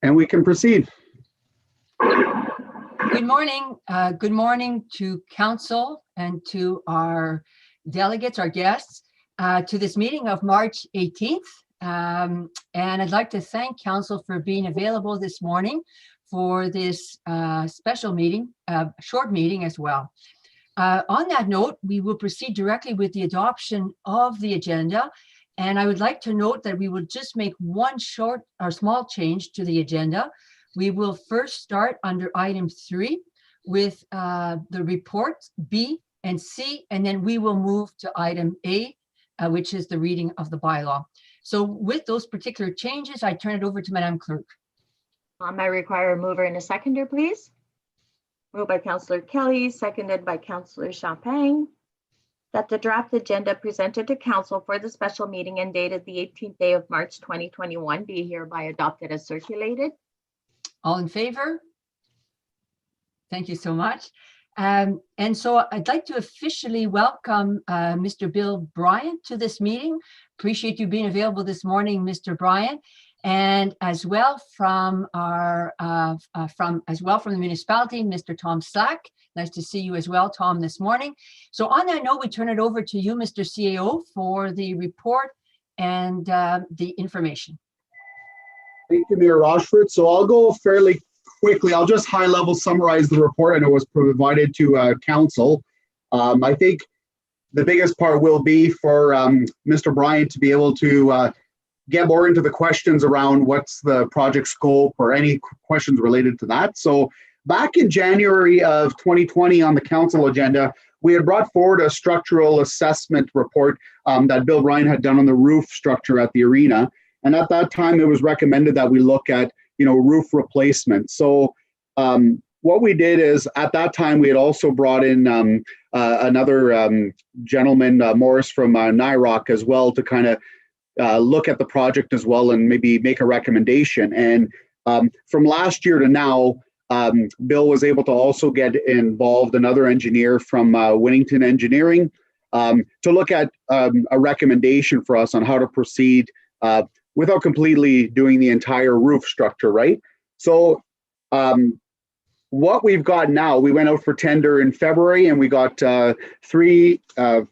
And we can proceed. Good morning. Good morning to council and to our delegates, our guests, to this meeting of March 18th. And I'd like to thank council for being available this morning for this special meeting, short meeting as well. On that note, we will proceed directly with the adoption of the agenda. And I would like to note that we will just make one short or small change to the agenda. We will first start under item 3 with the reports B and C, and then we will move to item A, which is the reading of the bylaw. So with those particular changes, I turn it over to Madame Clerk. I require a mover and a seconder, please. Moved by Councillor Kelly, seconded by Councillor Champagne, that the draft agenda presented to council for the special meeting and dated the 18th day of March 2021 be hereby adopted as circulated. All in favor? Thank you so much. And so I'd like to officially welcome Mr. Bill Bryant to this meeting. Appreciate you being available this morning, Mr. Bryant. And as well from our from the municipality, Mr. Tom Slack. Nice to see you as well, Tom, this morning. So on that note, we turn it over to you, Mr. CAO, for the report and the information. Thank you, Mayor Rochford. So I'll go fairly quickly. I'll just high level summarize the report. I know it was provided to council. I think the biggest part will be for Mr. Bryant to be able to get more into the questions around what's the project scope or any questions related to that. So back in January of 2020 on the council agenda, we had brought forward a structural assessment report that Bill Bryant had done on the roof structure at the arena. And at that time, it was recommended that we look at, roof replacement. So what we did is at that time, we had also brought in another gentleman, Morris from NIROC as well, to kind of look at the project as well and maybe make a recommendation. And from last year to now, Bill was able to also get involved, another engineer from Winnington Engineering, to look at a recommendation for us on how to proceed without completely doing the entire roof structure, right? So what we've got now, we went out for tender in February and we got 3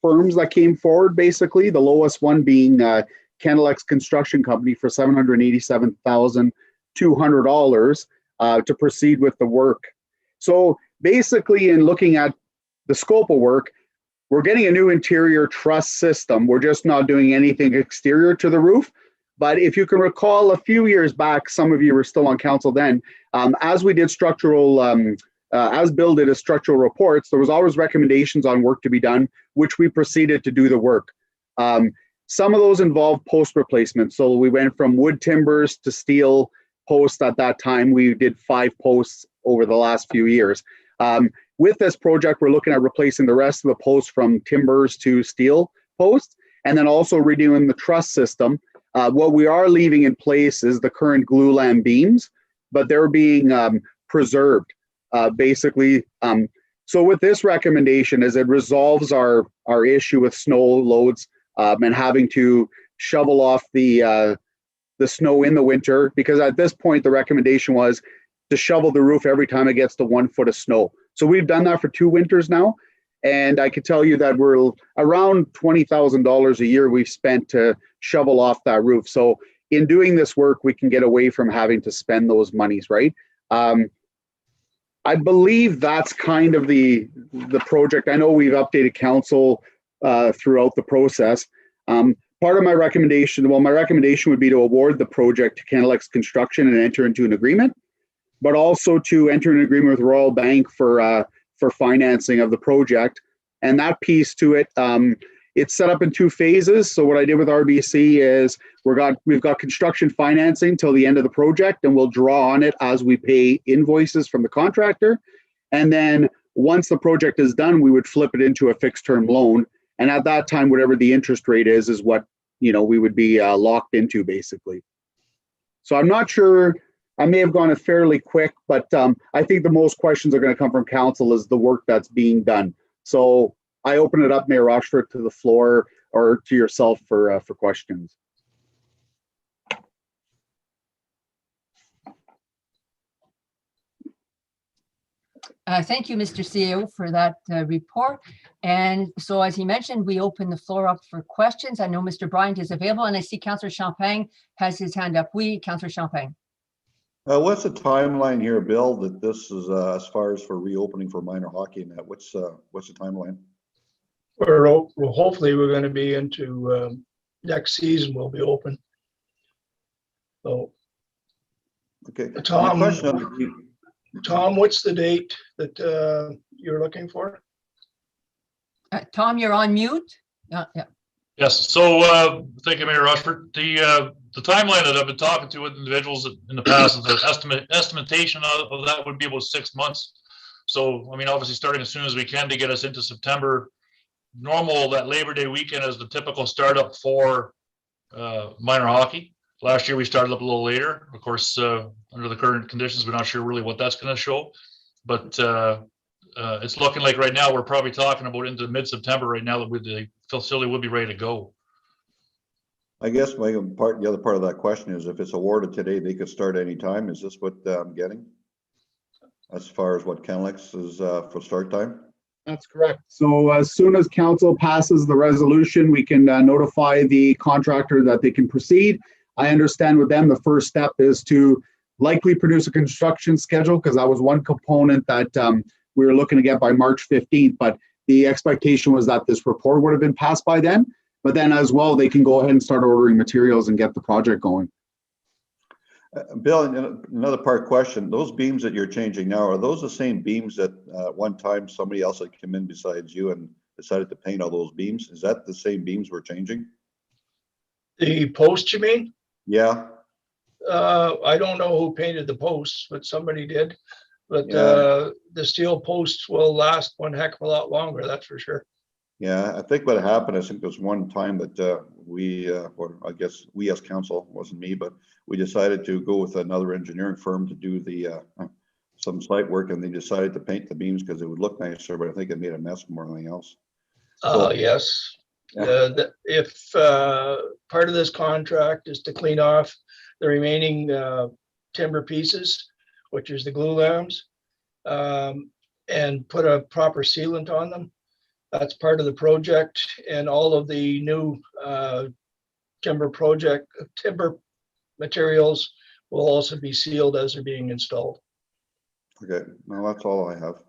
firms that came forward, basically, the lowest one being Candlex Construction Company for $787,200 to proceed with the work. So basically, in looking at the scope of work, we're getting a new interior truss system. We're just not doing anything exterior to the roof. But if you can recall, a few years back, some of you were still on council then, as we did structural, as Bill did his structural reports, there was always recommendations on work to be done, which we proceeded to do the work. Some of those involved post replacement. So we went from wood timbers to steel posts at that time. We did 5 posts over the last few years. With this project, we're looking at replacing the rest of the posts from timbers to steel posts, and then also redoing the truss system. What we are leaving in place is the current glulam beams, but they're being preserved, basically. So with this recommendation, is it resolves our issue with snow loads and having to shovel off the snow in the winter, because at this point, the recommendation was to shovel the roof every time it gets to 1 foot of snow. So we've done that for 2 winters now. And I can tell you that we're around $20,000 a year we've spent to shovel off that roof. So in doing this work, we can get away from having to spend those monies, right? I believe that's kind of the project. I know we've updated council throughout the process. Part of my recommendation, my recommendation would be to award the project to Candlex Construction and enter into an agreement, but also to enter an agreement with Royal Bank for financing of the project. And that piece to it, it's set up in 2 phases. So what I did with RBC is we've got construction financing till the end of the project, and we'll draw on it as we pay invoices from the contractor. And then once the project is done, we would flip it into a fixed term loan. And at that time, whatever the interest rate is what we would be locked into, basically. So I'm not sure. I may have gone fairly quick, but I think the most questions are going to come from council is the work that's being done. So I open it up, Mayor Rochford, to the floor or to yourself for questions. Thank you, Mr. CEO, for that report. And so, as he mentioned, we open the floor up for questions. I know Mr. Bryant is available, and I see Councillor Champagne has his hand up. Councillor Champagne. What's the timeline here, Bill, that this is as far as for reopening for minor hockey and that? What's the timeline? Well, hopefully we're going to be into next season. We'll be open. So, okay. Tom, what's the date that you're looking for? Tom, you're on mute. Yeah. Yes. So thank you, Mayor Rushford. The timeline that I've been talking to with individuals in the past, the estimation of that would be about 6 months. So, I mean, obviously starting as soon as we can to get us into September. Normal, that Labor Day weekend is the typical startup for minor hockey. Last year we started up a little later. Of course, under the current conditions, we're not sure really what that's going to show. But it's looking like right now we're probably talking about into mid-September right now that the facility will be ready to go. I guess the other part of that question is if it's awarded today, they could start any time. Is this what I'm getting? As far as what candlex is for start time? That's correct. So as soon as council passes the resolution, we can notify the contractor that they can proceed. I understand with them, the first step is to likely produce a construction schedule, because that was one component that we were looking to get by March 15th, but the expectation was that this report would have been passed by then. But then as well, they can go ahead and start ordering materials and get the project going. Bill, another part question, those beams that you're changing now, are those the same beams that one time somebody else had come in besides you and decided to paint all those beams? Is that the same beams we're changing? The post, you mean? Yeah. I don't know who painted the posts, but somebody did. But Yeah. The steel posts will last one heck of a lot longer, that's for sure. Yeah, I think what happened, I think there was one time that we, or I guess we as council, wasn't me, but we decided to go with another engineering firm to do the some site work, and they decided to paint the beams because it would look nicer, but I think it made a mess more than anything else. Yes. Yeah. If part of this contract is to clean off the remaining timber pieces, which is the glue lambs, and put a proper sealant on them. That's part of the project, and all of the new timber materials will also be sealed as they're being installed. Okay, no, that's all I have.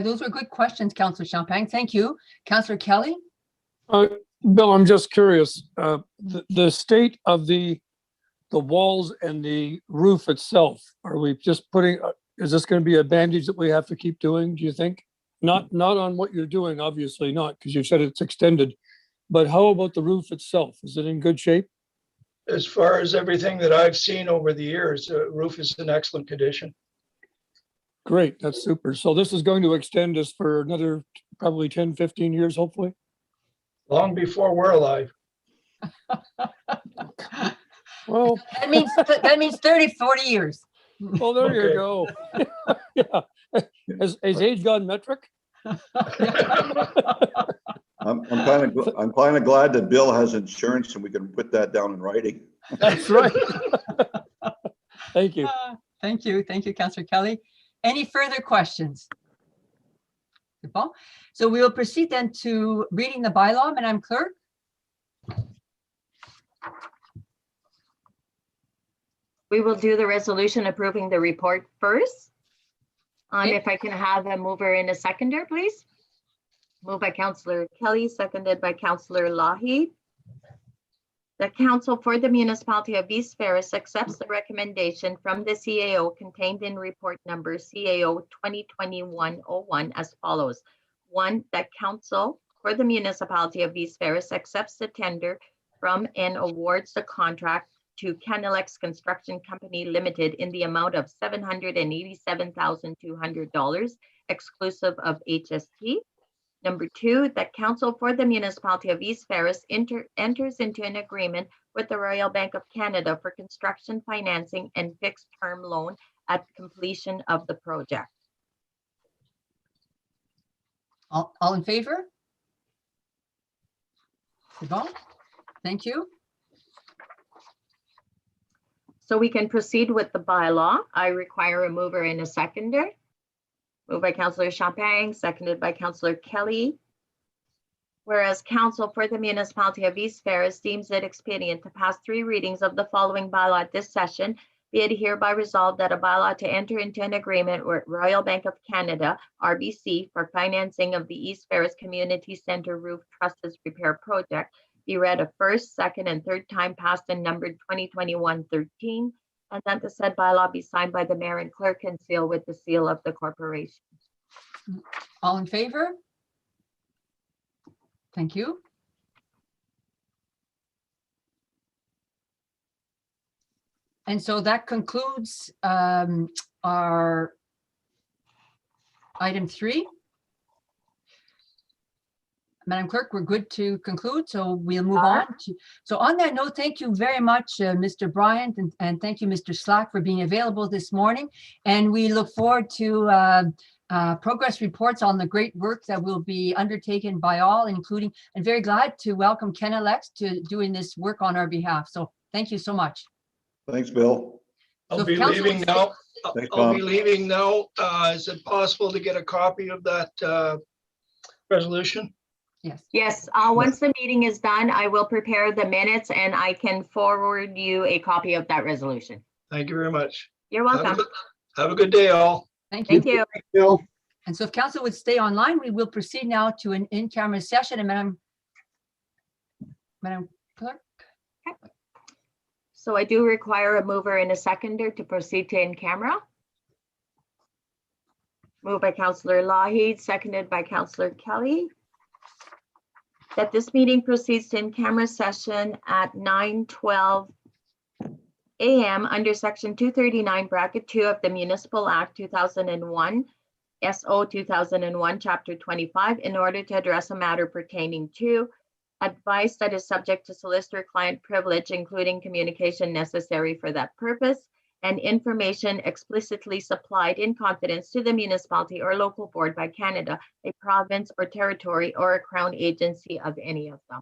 Those were good questions, Councillor Champagne. Thank you. Councillor Kelly? Bill, I'm just curious, the state of the walls and the roof itself, are we just putting, is this going to be a bandage that we have to keep doing, do you think? Not on what you're doing, obviously not, because you said it's extended, but how about the roof itself? Is it in good shape? As far as everything that I've seen over the years, the roof is in excellent condition. Great, that's super. So this is going to extend us for another probably 10, 15 years, hopefully? Long before we're alive. Well, that means 30, 40 years. well, there you go. Yeah. Has age gone metric? I'm kind of glad that Bill has insurance and we can put that down in writing. That's right. Thank you. Thank you. Thank you, Councillor Kelly. Any further questions? So we will proceed then to reading the bylaw, Madam Clerk. We will do the resolution approving the report first. If I can have a mover and a seconder, please. Moved by Councillor Kelly, seconded by Councillor Lahi. The Council for the Municipality of East Ferris accepts the recommendation from the CAO contained in report number CAO 2021-01 as follows. 1, that Council for the Municipality of East Ferris accepts the tender from and awards the contract to Candlex Construction Company Limited in the amount of $787,200 exclusive of HST. Number 2, that Council for the Municipality of East Ferris enters into an agreement with the Royal Bank of Canada for construction financing and fixed term loan at completion of the project. All in favor? Thank you. So we can proceed with the bylaw. I require a mover and a seconder. Moved by Councillor Champagne, seconded by Councillor Kelly. Whereas Council for the Municipality of East Ferris deems it expedient to pass 3 readings of the following bylaw at this session, be it hereby resolved that a bylaw to enter into an agreement with Royal Bank of Canada, RBC, for financing of the East Ferris Community Centre Roof Trusses Repair Project be read a first, second, and third time passed and numbered 2021-13, and that the said bylaw be signed by the mayor and clerk and sealed with the seal of the corporation. All in favor? Thank you. And so that concludes our item 3. Madam Clerk, we're good to conclude, so we'll move on. So on that note, thank you very much, Mr. Bryant, and thank you, Mr. Slack, for being available this morning. And we look forward to progress reports on the great work that will be undertaken by all, including, and very glad to welcome candlex to doing this work on our behalf. So thank you so much. Thanks, Bill. I'll So be council leaving would- now. Thanks, I'll be Tom. leaving now. Is it possible to get a copy of that resolution? Yes. Yes, once the meeting is done, I will prepare the minutes and I can forward you a copy of that resolution. Thank you very much. You're Have a welcome. good- Have a good day, all. Thank you. Thank you. Bill, And so if council would stay online, we will proceed now to an in-camera session. And Madam Clerk? So I do require a mover and a seconder to proceed to in camera. Moved by Councillor Lougheed, seconded by Councillor Kelly. That this meeting proceeds to in-camera session at 9:12 a.m. under section 239 bracket 2 of the Municipal Act 2001, SO 2001, Chapter 25, in order to address a matter pertaining to advice that is subject to solicitor-client privilege, including communication necessary for that purpose, and information explicitly supplied in confidence to the municipality or local board by Canada, a province or territory, or a crown agency of any of them.